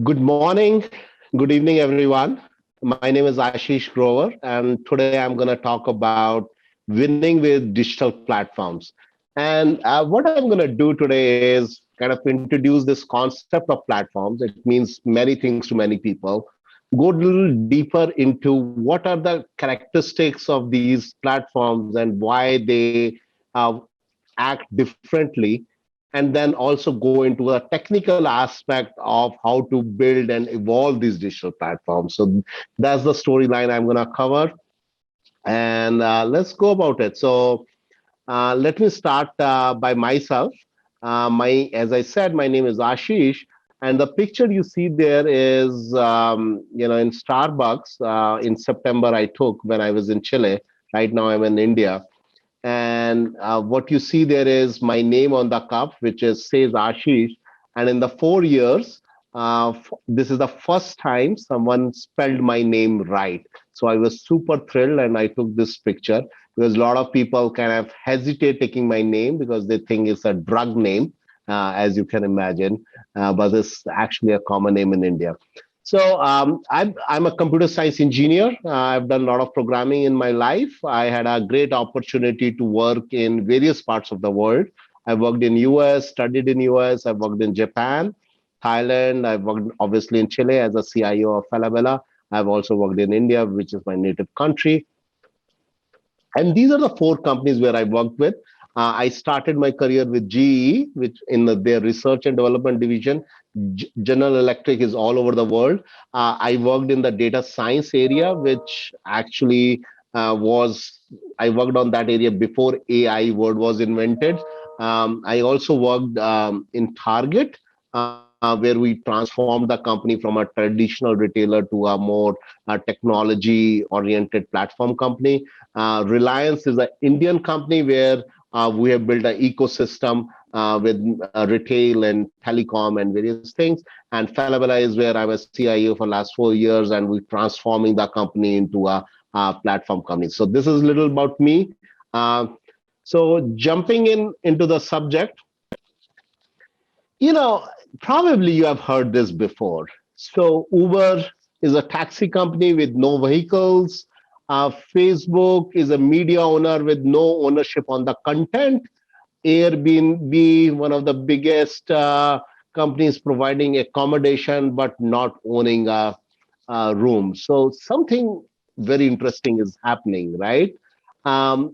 Good morning, good evening, everyone. My name is Ashish Grover, and today I'm going to talk about winning with digital platforms. And what I'm going to do today is kind of introduce this concept of platforms. It means many things to many people. Go a little deeper into what are the characteristics of these platforms and why they act differently, and then also go into a technical aspect of how to build and evolve these digital platforms. So that's the storyline I'm going to cover, and let's go about it. So let me start by myself. As I said, my name is Ashish, and the picture you see there is, in Starbucks in September I took when I was in Chile. Right now I'm in India, and what you see there is my name on the cup, which is says Ashish. And in the 4 years, this is the first time someone spelled my name right. So I was super thrilled, and I took this picture because a lot of people kind of hesitate taking my name because they think it's a drug name, as you can imagine. But it's actually a common name in India. So I'm a computer science engineer. I've done a lot of programming in my life. I had a great opportunity to work in various parts of the world. I worked in US, studied in US. I worked in Japan, Thailand. I worked obviously in Chile as a CIO of Falabella. I've also worked in India, which is my native country. And these are the four companies where I worked with. I started my career with GE, which in their research and development division. General Electric is all over the world. I worked in the data science area, which actually was, I worked on that area before AI word was invented. I also worked in Target, where we transformed the company from a traditional retailer to a more technology oriented platform company. Reliance is an Indian company where we have built an ecosystem with retail and telecom and various things. And Falabella is where I was CIO for last 4 years, and we're transforming the company into a platform company. So this is a little about me. So jumping into the subject, you know, probably you have heard this before. So Uber is a taxi company with no vehicles. Facebook is a media owner with no ownership on the content. Airbnb, one of the biggest companies providing accommodation but not owning a room. So something very interesting is happening, right? And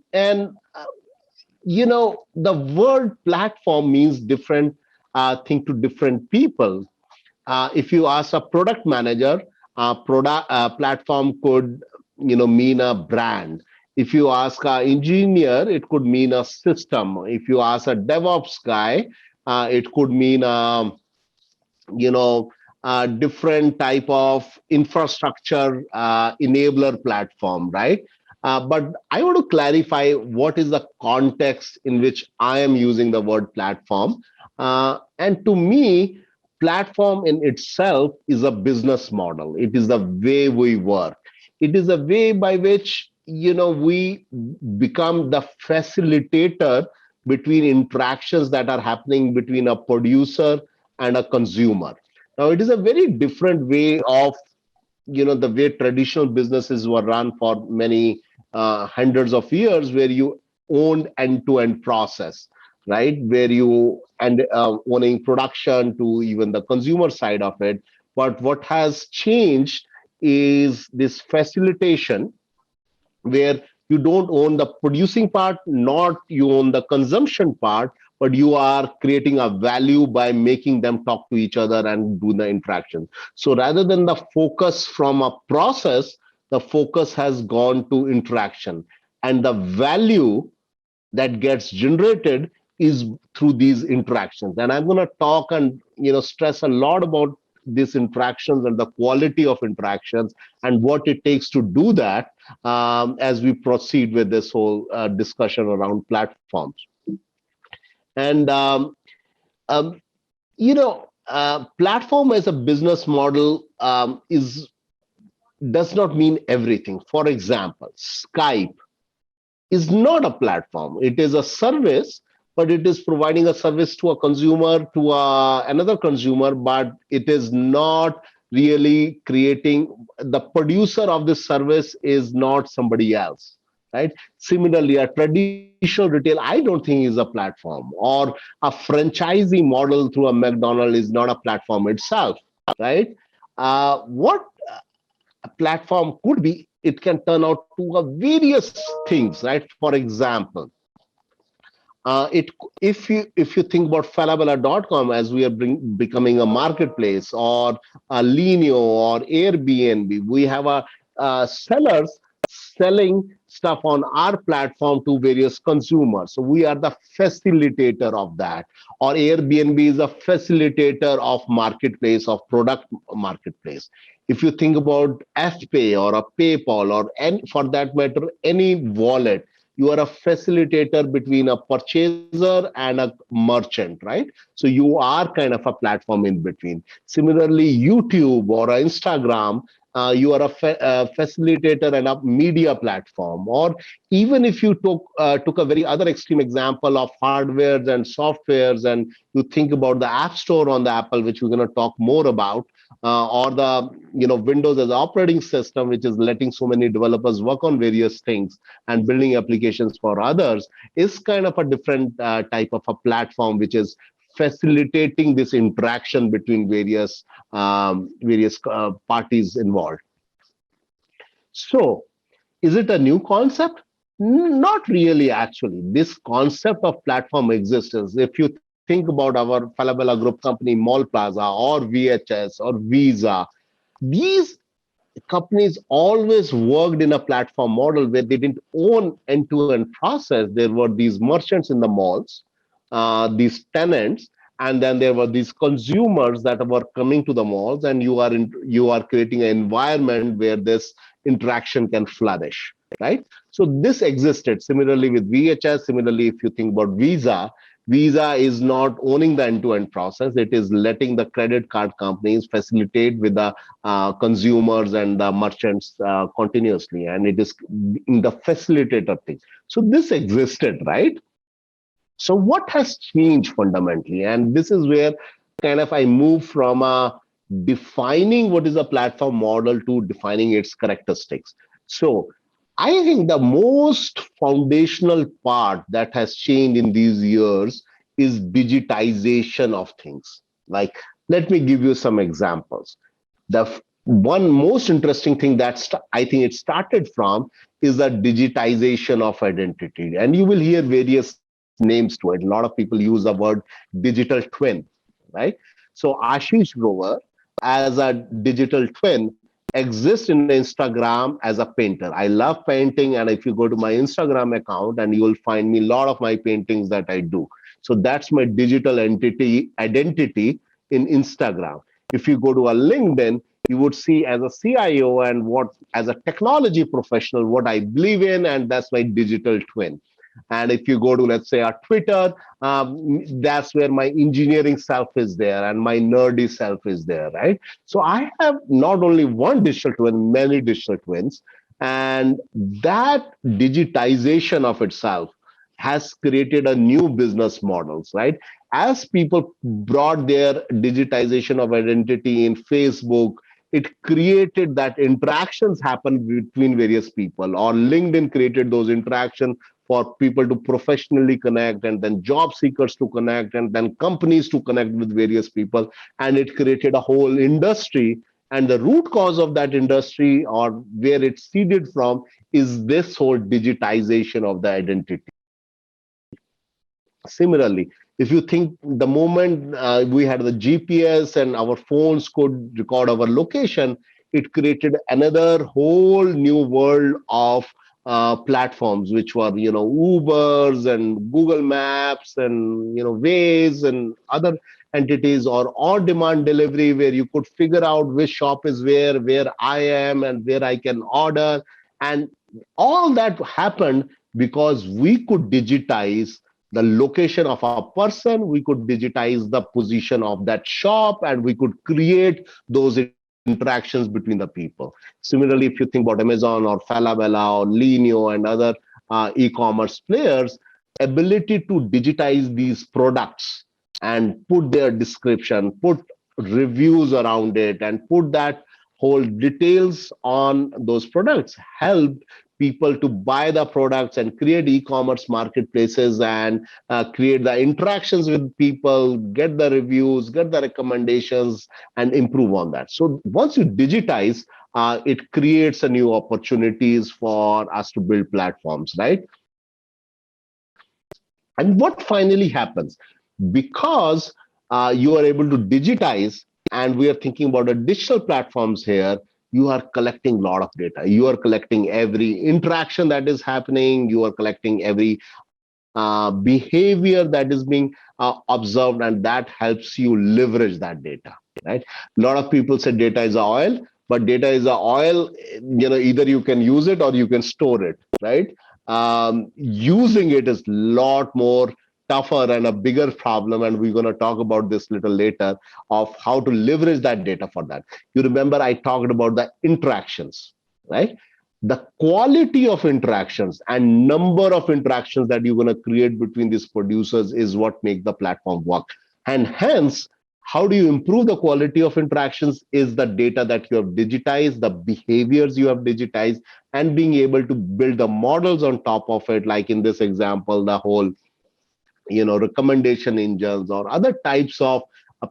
the word platform means different thing to different people. If you ask a product manager, product platform could mean a brand. If you ask an engineer, it could mean a system. If you ask a DevOps guy, it could mean you know a different type of infrastructure enabler platform, right? But I want to clarify what is the context in which I am using the word platform. And to me, platform in itself is a business model. It is the way we work. It is a way by which we become the facilitator between interactions that are happening between a producer and a consumer. Now, it is a very different way of the way traditional businesses were run for many hundreds of years, where you owned end-to-end process, right? Where you and owning production to even the consumer side of it. But what has changed is this facilitation, where you don't own the producing part, not you own the consumption part, but you are creating a value by making them talk to each other and do the interaction. So rather than the focus from a process, the focus has gone to interaction, and the value that gets generated is through these interactions. And I'm going to talk and stress a lot about these interactions and the quality of interactions and what it takes to do that, as we proceed with this whole discussion around platforms. And platform as a business model is does not mean everything. For example, Skype is not a platform. It is a service but it is providing a service to a consumer, to another consumer, but it is not really creating, the producer of this service is not somebody else, right? Similarly, a traditional retail, I don't think is a platform, or a franchisee model through a McDonald's is not a platform itself, right? What a platform could be, it can turn out to a various things, right? For example, it if you think about falabella.com as we are becoming a marketplace, or a Linio or Airbnb, we have a sellers selling stuff on our platform to various consumers. So we are the facilitator of that. Or Airbnb is a facilitator of marketplace, of product marketplace. If you think about FPay or a PayPal, or any, for that matter, any wallet, you are a facilitator between a purchaser and a merchant, right? So you are kind of a platform in between. Similarly, YouTube or Instagram, you are a facilitator and a media platform. Or even if you took a very other extreme example of hardwares and softwares, and you think about the App Store on the Apple, which we're going to talk more about, or the Windows as an operating system, which is letting so many developers work on various things and building applications for others, is kind of a different type of a platform, which is facilitating this interaction between various parties involved. So, is it a new concept? Not really, actually. This concept of platform existence, if you think about our Falabella Group company, Mall Plaza, or VHS, or Visa, these companies always worked in a platform model where they didn't own end-to-end process. There were these merchants in the malls, these tenants, and then there were these consumers that were coming to the malls, and you are creating an environment where this interaction can flourish, right? So this existed. Similarly with VHS, similarly if you think about Visa, Visa is not owning the end-to-end process. It is letting the credit card companies facilitate with the consumers and the merchants continuously, and it is in the facilitator thing. So this existed, right? So what has changed fundamentally? And this is where kind of I move from defining what is a platform model to defining its characteristics. So I think the most foundational part that has changed in these years is digitization of things. Like, let me give you some examples. The one most interesting thing that I think it started from is the digitization of identity. And you will hear various names to it. A lot of people use the word digital twin, right? So Ashish Grover, as a digital twin, exists in Instagram as a painter. I love painting, and if you go to my Instagram account, and you will find me a lot of my paintings that I do. So that's my digital identity in Instagram. If you go to a LinkedIn, you would see as a CIO and what as a technology professional what I believe in, and that's my digital twin. And if you go to, let's say, a Twitter, that's where my engineering self is there and my nerdy self is there, right? So I have not only one digital twin, many digital twins. And that digitization of itself has created a new business models, right? As people brought their digitization of identity in Facebook, it created that interactions happen between various people, or LinkedIn created those interactions for people to professionally connect, and then job seekers to connect, and then companies to connect with various people. And it created a whole industry. And the root cause of that industry, or where it seeded from, is this whole digitization of the identity. Similarly, if you think the moment we had the GPS and our phones could record our location, it created another whole new world of platforms, which were, Ubers and Google Maps and, Waze and other entities, or on-demand delivery, where you could figure out which shop is where I am and where I can order. And all that happened because we could digitize the location of a person, we could digitize the position of that shop, and we could create those interactions between the people. Similarly, if you think about Amazon or Falabella or Linio and other e-commerce players, ability to digitize these products and put their description, put reviews around it, and put that whole details on those products helped people to buy the products and create e-commerce marketplaces and create the interactions with people, get the reviews, get the recommendations, and improve on that. So once you digitize, it creates a new opportunities for us to build platforms, right? And what finally happens? Because you are able to digitize, and we are thinking about the digital platforms here, you are collecting a lot of data. You are collecting every interaction that is happening. You are collecting every behavior that is being observed, and that helps you leverage that data, right? A lot of people say data is oil, but data is a oil, either you can use it or you can store it, right? Using it is a lot more tougher and a bigger problem, and we're going to talk about this little later of how to leverage that data for that. You remember I talked about the interactions, right? The quality of interactions and number of interactions that you're going to create between these producers is what make the platform work. And hence, how do you improve the quality of interactions is the data that you have digitized, the behaviors you have digitized, and being able to build the models on top of it, like in this example, the whole recommendation engines or other types of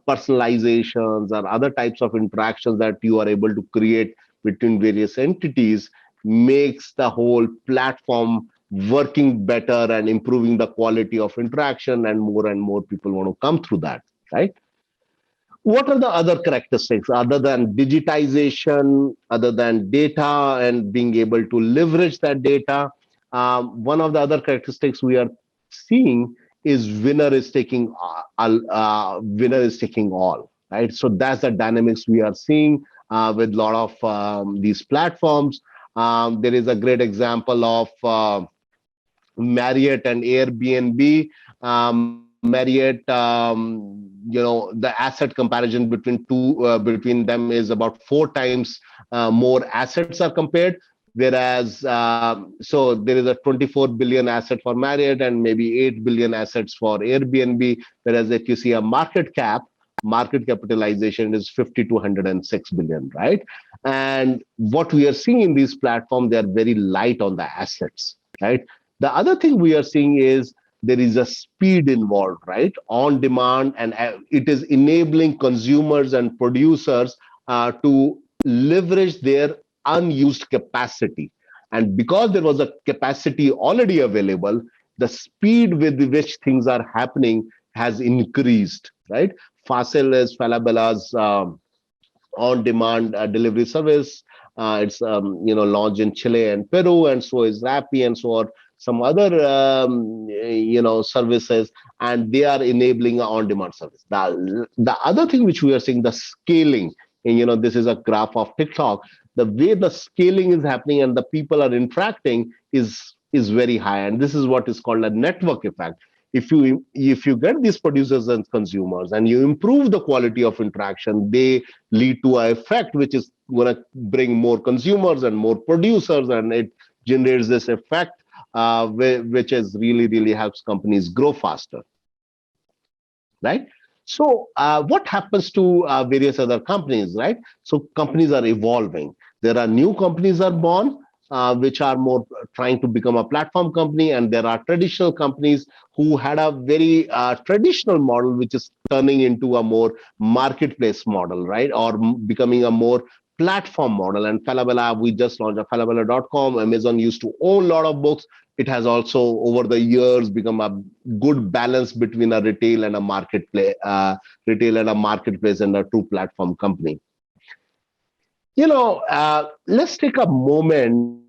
personalizations or other types of interactions that you are able to create between various entities makes the whole platform working better and improving the quality of interaction, and more people want to come through that, right? What are the other characteristics other than digitization, other than data and being able to leverage that data? One of the other characteristics we are seeing is winner is taking all, right? So that's the dynamics we are seeing with a lot of these platforms. There is a great example of Marriott and Airbnb. Marriott, the asset comparison between them is about 4 times more assets are compared. Whereas, so there is a 24 billion asset for Marriott and maybe 8 billion assets for Airbnb. Whereas if you see a market capitalization is 50 to 106 billion, right? And what we are seeing in these platforms, they are very light on the assets, right? The other thing we are seeing is there is a speed involved, right? On demand, and it is enabling consumers and producers to leverage their unused capacity. And because there was a capacity already available, the speed with which things are happening has increased, right? Facil is Falabella's on-demand delivery service. It's launched in Chile and Peru, and so is Rappi, and so on some other services, and they are enabling an on-demand service. The other thing which we are seeing, the scaling, and this is a graph of TikTok. The way the scaling is happening and the people are interacting is very high, and this is what is called a network effect. If you get these producers and consumers and you improve the quality of interaction, they lead to an effect which is going to bring more consumers and more producers, and it generates this effect which is really helps companies grow faster, right? So what happens to various other companies, right? So companies are evolving. There are new companies are born, which are more trying to become a platform company, and there are traditional companies who had a very traditional model, which is turning into a more marketplace model, right? Or becoming a more platform model. And Falabella, we just launched a falabella.com. Amazon used to own a lot of books. It has also over the years become a good balance between a retail and a marketplace, and a true platform company. Let's take a moment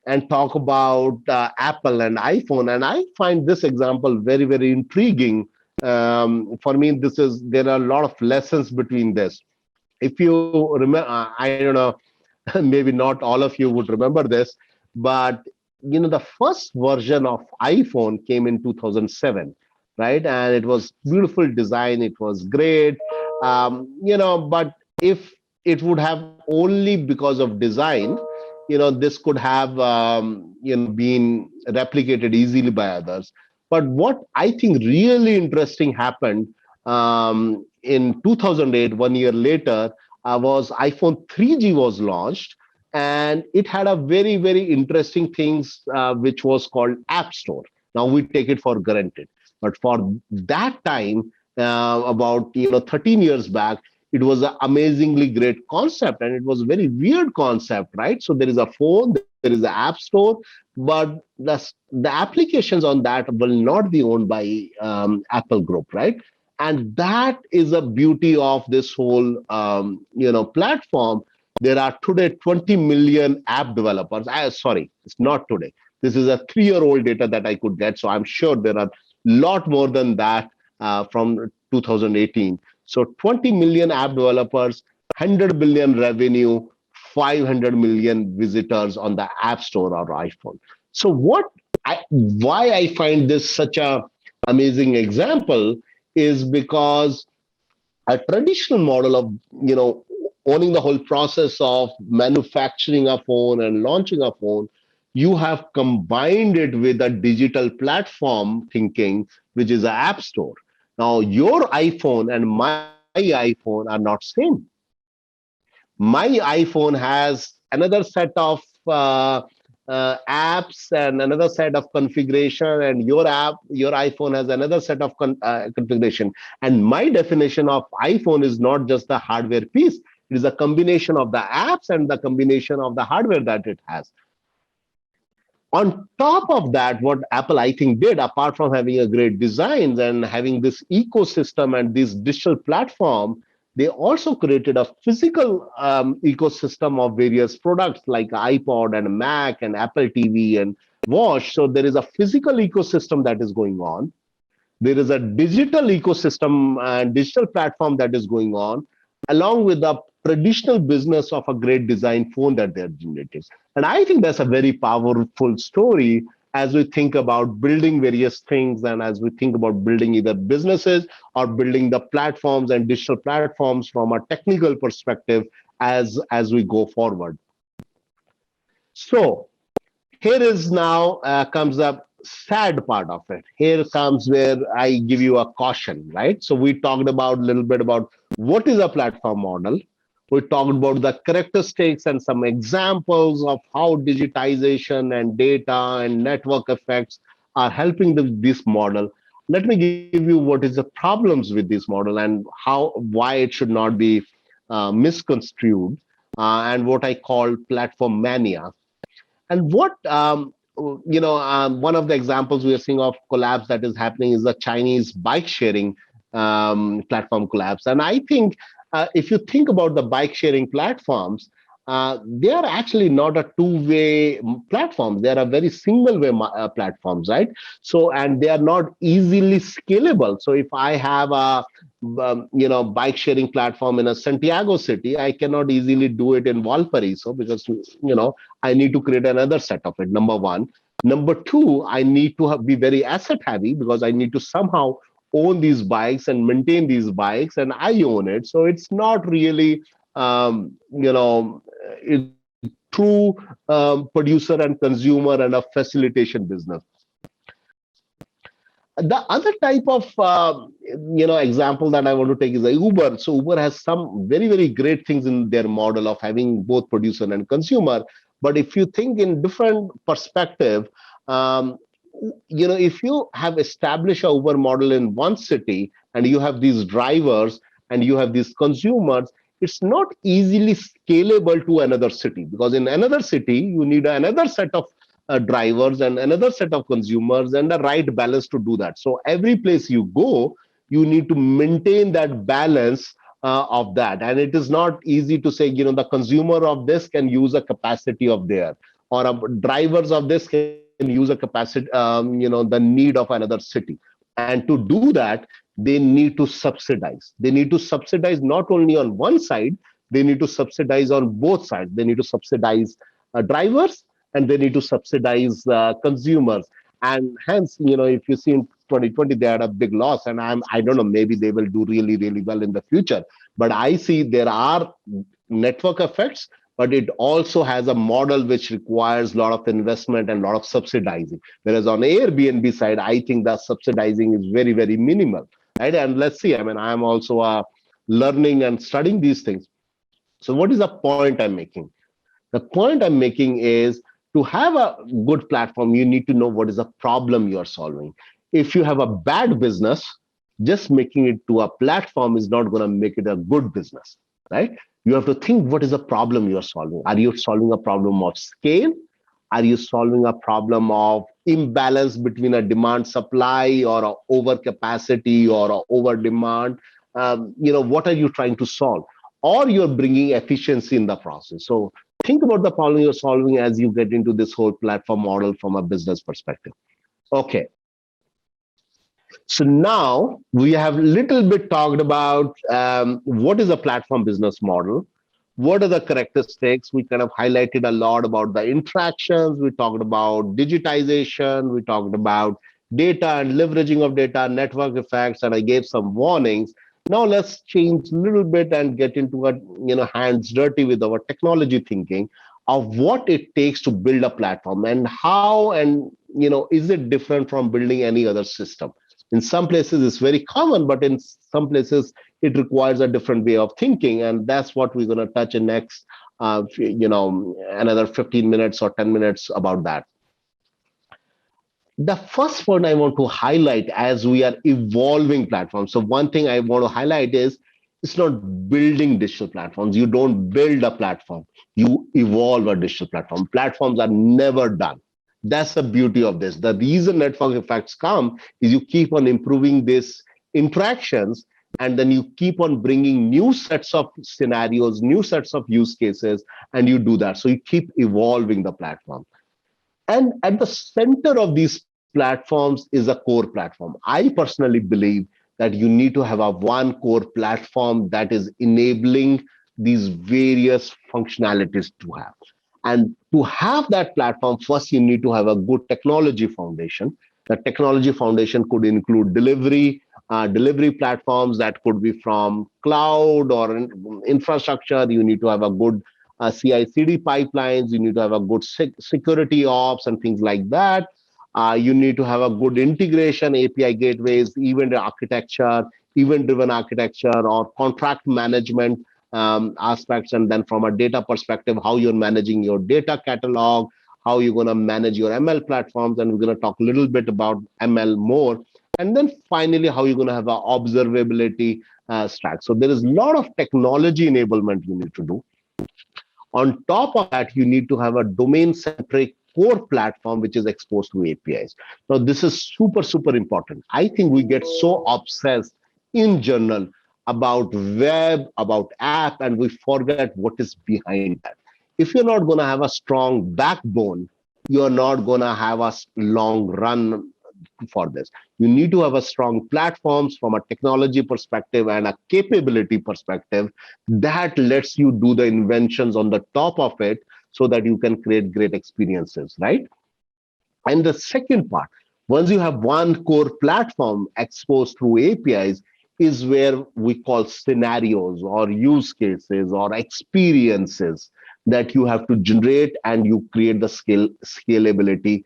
and talk about Apple and iPhone. And I find this example very intriguing. For me, there are a lot of lessons between this. If you remember, I don't know, maybe not all of you would remember this, but the first version of iPhone came in 2007, right? And it was beautiful design. It was great, but if it would have only because of design, this could have been replicated easily by others. But what I think really interesting happened in 2008, 1 year later, was iPhone 3G was launched, and it had a very, very interesting things which was called App Store. Now we take it for granted, but for that time, about 13 years back, it was an amazingly great concept, and it was a very weird concept, right? So there is a phone, there is an App Store, but the applications on that will not be owned by Apple Group, right? And that is a beauty of this whole platform. There are today 20 million app developers. Sorry, it's not today. This is a 3-year-old data that I could get, so I'm sure there are a lot more than that from 2018. So 20 million app developers, 100 billion revenue, 500 million visitors on the App Store or iPhone. So why I find this such a amazing example is because a traditional model of owning the whole process of manufacturing a phone and launching a phone, you have combined it with a digital platform thinking, which is an app store. Now your iPhone and my iPhone are not same. My iPhone has another set of apps and another set of configuration, and your iPhone has another set of configuration. And my definition of iPhone is not just the hardware piece; it is a combination of the apps and the combination of the hardware that it has. On top of that, what Apple, I think, did, apart from having a great designs and having this ecosystem and this digital platform, they also created a physical ecosystem of various products like iPod and Mac and Apple TV and Watch. So there is a physical ecosystem that is going on. There is a digital ecosystem and digital platform that is going on, along with the traditional business of a great design phone that they're generating. And I think that's a very powerful story as we think about building various things and as we think about building either businesses or building the platforms and digital platforms from a technical perspective as we go forward. So here is now comes up sad part of it. Here comes where I give you a caution, right? So we talked about a little bit about what is a platform model. We talked about the characteristics and some examples of how digitization and data and network effects are helping this model. Let me give you what is the problems with this model and why it should not be misconstrued, and what I call platform mania. And what one of the examples we are seeing of collapse that is happening is the Chinese bike sharing platform collapse. And I think if you think about the bike sharing platforms, they are actually not a two-way platforms. They are a very single-way platforms, right? So, and they are not easily scalable. So, if I have a bike sharing platform in a Santiago city, I cannot easily do it in Valparaiso because I need to create another set of it. Number one. Number two, I need to be very asset heavy because I need to somehow own these bikes and maintain these bikes, and I own it. So it's not really, true producer and consumer and a facilitation business. The other type of example that I want to take is the Uber. So Uber has some very, very great things in their model of having both producer and consumer. But if you think in different perspective, if you have established a Uber model in one city and you have these drivers and you have these consumers, it's not easily scalable to another city, because in another city you need another set of drivers and another set of consumers and the right balance to do that. So every place you go, you need to maintain that balance of that. And it is not easy to say, the consumer of this can use a capacity of there, or drivers of this can use a capacity, the need of another city. And to do that, they need to subsidize. They need to subsidize not only on one side, they need to subsidize on both sides. They need to subsidize drivers and they need to subsidize consumers. And hence, if you see in 2020, they had a big loss. And I don't know, maybe they will do really, really well in the future. But I see there are network effects but it also has a model which requires a lot of investment and a lot of subsidizing. Whereas on Airbnb side, I think that subsidizing is very, very minimal, right? And let's see, I mean, I'm also learning and studying these things. So what is the point I'm making? The point I'm making is, to have a good platform, you need to know what is the problem you're solving. If you have a bad business, just making it to a platform is not going to make it a good business, right? You have to think, what is the problem you're solving? Are you solving a problem of scale? Are you solving a problem of imbalance between a demand supply, or a overcapacity, or a over demand? What are you trying to solve? Or you're bringing efficiency in the process. So think about the problem you're solving as you get into this whole platform model from a business perspective. Okay. So now we have a little bit talked about what is a platform business model. What are the characteristics? We kind of highlighted a lot about the interactions. We talked about digitization. We talked about data and leveraging of data, network effects, and I gave some warnings. Now let's change a little bit and get into a hands dirty with our technology thinking of what it takes to build a platform, and how, and is it different from building any other system. In some places it's very common, but in some places it requires a different way of thinking, and that's what we're going to touch in next another 15 minutes or 10 minutes about that. The first point I want to highlight, as we are evolving platforms, so one thing I want to highlight is, it's not building digital platforms. You don't build a platform, you evolve a digital platform. Platforms are never done. That's the beauty of this. The reason network effects come is you keep on improving these interactions, and then you keep on bringing new sets of scenarios, new sets of use cases, and you do that. So you keep evolving the platform. And at the center of these platforms is a core platform. I personally believe that you need to have a one core platform that is enabling these various functionalities to have. And to have that platform, first you need to have a good technology foundation. The technology foundation could include delivery platforms that could be from cloud or infrastructure. You need to have a good CI/CD pipelines. You need to have a good security ops and things like that. You need to have a good integration, API gateways, event-driven architecture, or contract management aspects. And then from a data perspective, how you're managing your data catalog, how you're going to manage your ML platforms. And we're going to talk a little bit about ML more. And then finally, how you're going to have an observability stack. So there is a lot of technology enablement you need to do. On top of that, you need to have a domain-centric core platform which is exposed to APIs. Now, this is super, super important. I think we get so obsessed in general about web, about app, and we forget what is behind that. If you're not going to have a strong backbone, you're not going to have a long run for this. You need to have a strong platforms from a technology perspective and a capability perspective that lets you do the inventions on the top of it, so that you can create great experiences, right? And the second part, once you have one core platform exposed through APIs, is where we call scenarios or use cases or experiences that you have to generate, and you create the scalability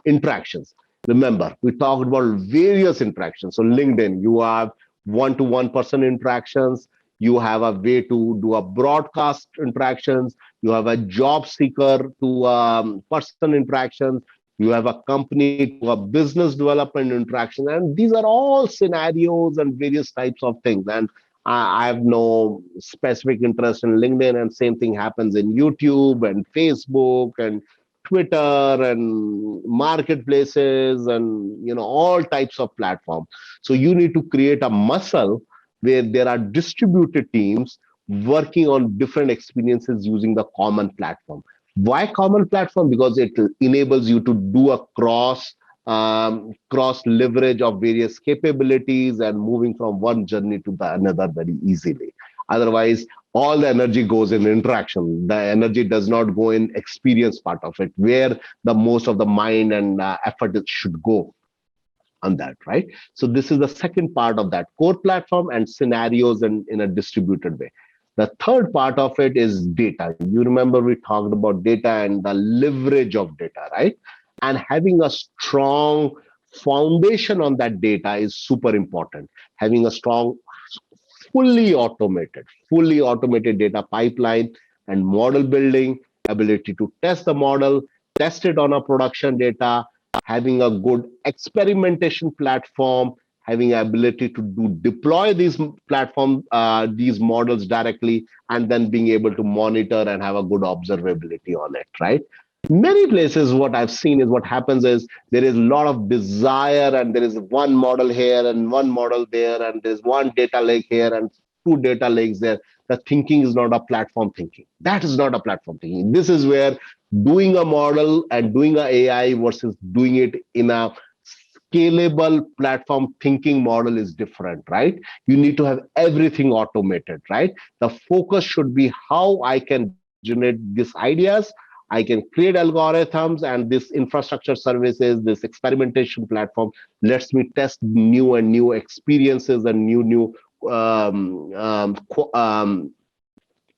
interactions. Remember, we talked about various interactions. So LinkedIn, you have one-to-one person interactions. You have a way to do a broadcast interactions. You have a job seeker to person interactions. You have a company to a business development interaction. And these are all scenarios and various types of things. And I have no specific interest in LinkedIn, and same thing happens in YouTube and Facebook and Twitter and marketplaces and all types of platforms. So you need to create a muscle where there are distributed teams working on different experiences using the common platform. Why common platform? Because it enables you to do a cross leverage of various capabilities and moving from one journey to the another very easily. Otherwise, all the energy goes in interaction. The energy does not go in experience part of it, where the most of the mind and effort should go on that, right? So this is the second part of that core platform and scenarios in a distributed way. The third part of it is data. You remember we talked about data and the leverage of data, right? And having a strong foundation on that data is super important. Having a strong, fully automated data pipeline and model building, ability to test the model, test it on a production data, having a good experimentation platform, having ability to deploy these these models directly, and then being able to monitor and have a good observability on it, right? Many places, what I've seen is what happens is there is a lot of desire, and there is one model here and one model there, and there's one data lake here and two data lakes there. The thinking is not a platform thinking. That is not a platform thinking. This is where doing a model and doing a AI versus doing it in a scalable platform thinking model is different, right? You need to have everything automated, right? The focus should be how I can generate these ideas. I can create algorithms, and this infrastructure services, this experimentation platform lets me test new and new experiences and new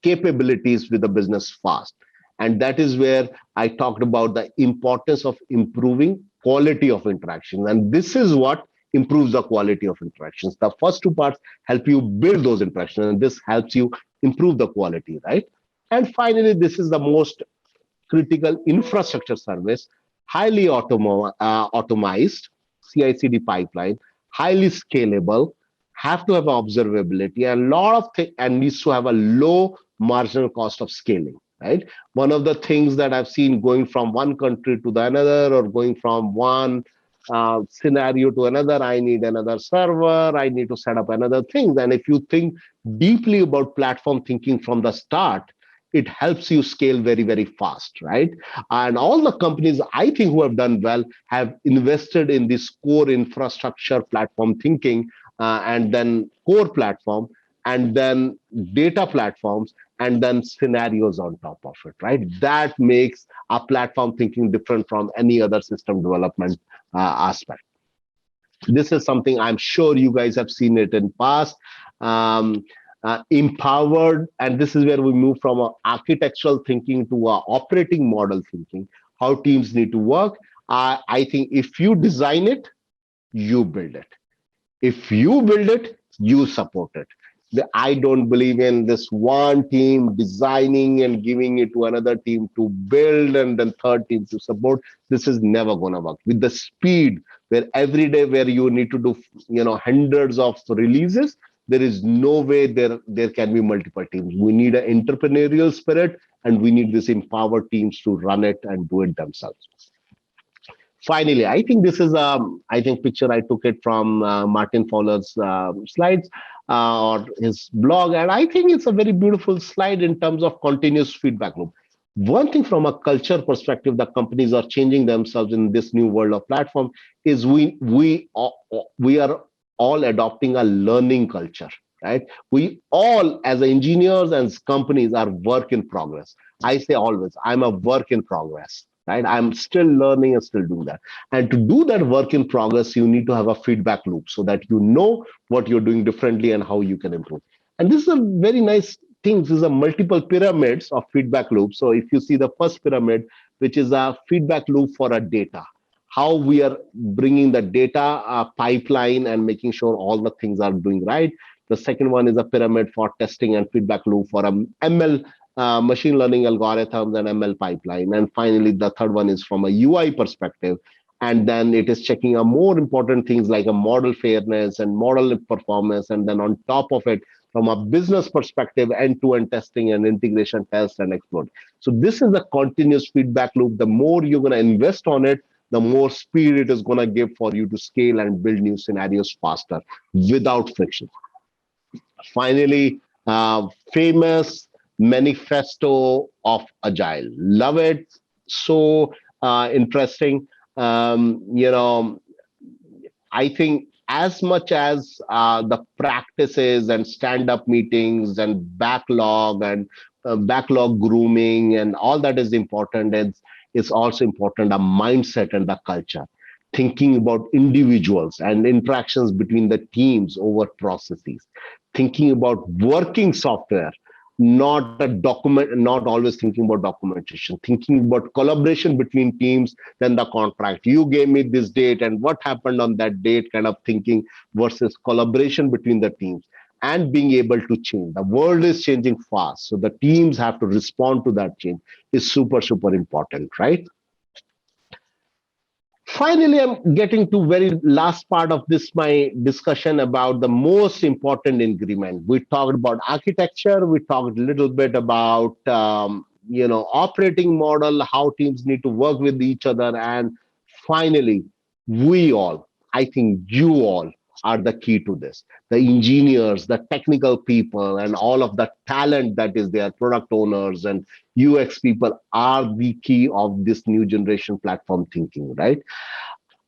capabilities with the business fast. And that is where I talked about the importance of improving quality of interaction. And this is what improves the quality of interactions. The first two parts help you build those interactions, and this helps you improve the quality, right? And finally, this is the most critical infrastructure service, highly automized, CI/CD pipeline, highly scalable, have to have observability, and a lot of things, and needs to have a low marginal cost of scaling. Right. One of the things that I've seen going from one country to the another, or going from one scenario to another, I need another server, I need to set up another thing. And if you think deeply about platform thinking from the start, it helps you scale very, very fast, right? And all the companies I think who have done well have invested in this core infrastructure platform thinking, and then core platform, and then data platforms, and then scenarios on top of it, right? That makes a platform thinking different from any other system development aspect. This is something I'm sure you guys have seen it in past. Empowered, and this is where we move from a architectural thinking to a operating model thinking, how teams need to work. I think if you design it, you build it. If you build it, you support it. I don't believe in this one team designing and giving it to another team to build and then third team to support. This is never going to work. With the speed where every day where you need to do hundreds of releases, there is no way there can be multiple teams. We need an entrepreneurial spirit, and we need this empowered teams to run it and do it themselves. Finally, I think this is picture I took it from Martin Fowler's slides or his blog, and I think it's a very beautiful slide in terms of continuous feedback loop. One thing from a culture perspective, the companies are changing themselves in this new world of platform is we are all adopting a learning culture, right? We all, as engineers and companies, are work in progress. I say always, I'm a work in progress, right? I'm still learning and still doing that. And to do that work in progress, you need to have a feedback loop so that you know what you're doing differently and how you can improve. And this is a very nice thing. This is a multiple pyramids of feedback loops. So if you see the first pyramid, which is a feedback loop for a data, how we are bringing the data pipeline and making sure all the things are doing right. The second one is a pyramid for testing and feedback loop for a ML, machine learning algorithms and ML pipeline. And finally, the third one is from a UI perspective. And then it is checking a more important things like a model fairness and model performance. And then on top of it, from a business perspective, end-to-end testing and integration test and explode. So this is a continuous feedback loop. The more you're going to invest on it, the more speed it is going to give for you to scale and build new scenarios faster without friction. Finally, famous manifesto of Agile. Love it. So interesting. I think as much as the practices and stand-up meetings and backlog grooming and all that is important, it's also important a mindset and the culture. Thinking about individuals and interactions between the teams over processes. Thinking about working software not a document, not always thinking about documentation, thinking about collaboration between teams, then the contract. You gave me this date and what happened on that date kind of thinking versus collaboration between the teams and being able to change. The world is changing fast. So the teams have to respond to that change is super, super important, right? Finally, I'm getting to very last part of this my discussion about the most important ingredient. We talked about architecture. We talked a little bit about operating model, how teams need to work with each other, and finally, we all, I think you all are the key to this. The engineers, the technical people, and all of the talent that is there, product owners and UX people are the key of this new generation platform thinking, right?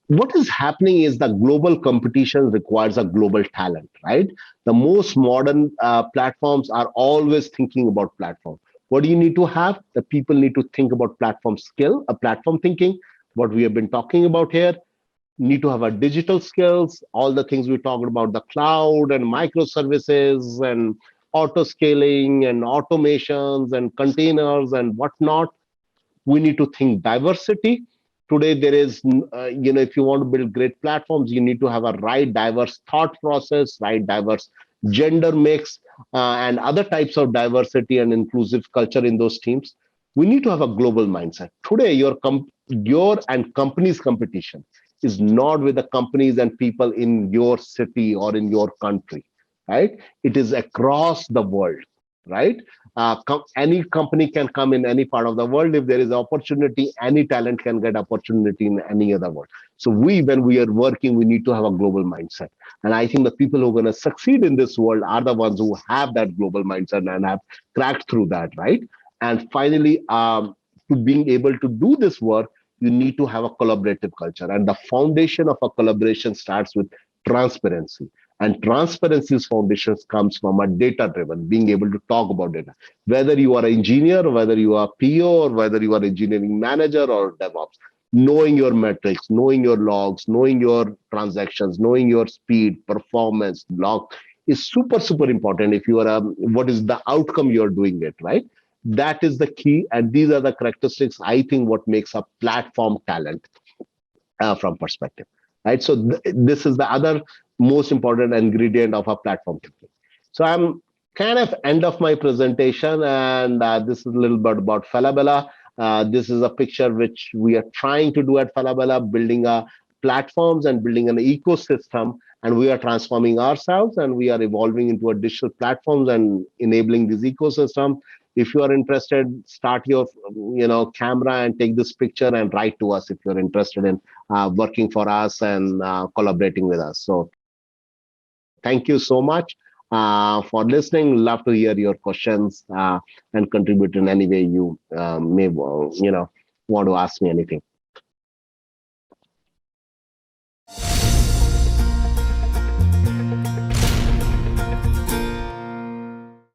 What is happening is the global competition requires a global talent, right? The most modern platforms are always thinking about platform. What do you need to have? The people need to think about platform skill, a platform thinking, what we have been talking about here. Need to have a digital skills, all the things we talked about, the cloud and microservices and auto scaling and automations and containers and whatnot. We need to think diversity. Today there is if you want to build great platforms, you need to have a right diverse thought process, right diverse gender mix, and other types of diversity and inclusive culture in those teams. We need to have a global mindset. Today your and company's competition is not with the companies and people in your city or in your country, right? It is across the world, right? Any company can come in any part of the world. If there is opportunity, any talent can get opportunity in any other world. So when we are working, we need to have a global mindset. And I think the people who are going to succeed in this world are the ones who have that global mindset and have cracked through that, right? And finally, to being able to do this work, you need to have a collaborative culture. And the foundation of a collaboration starts with transparency. And transparency's foundations comes from a data driven, being able to talk about data. Whether you are an engineer, whether you are PO, or whether you are engineering manager or DevOps, knowing your metrics, knowing your logs, knowing your transactions, knowing your speed, performance, log is super, super important if you are what is the outcome you're doing it, right? That is the key. And these are the characteristics, I think, what makes a platform talent from perspective, right? So this is the other most important ingredient of a platform thinking. So I'm kind of end of my presentation, and this is a little bit about Falabella. This is a picture which we are trying to do at Falabella, building a platforms and building an ecosystem, and we are transforming ourselves and we are evolving into a digital platforms and enabling this ecosystem. If you are interested, start your camera and take this picture and write to us if you're interested in working for us and collaborating with us. So thank you so much for listening. Love to hear your questions and contribute in any way you may want to ask me anything.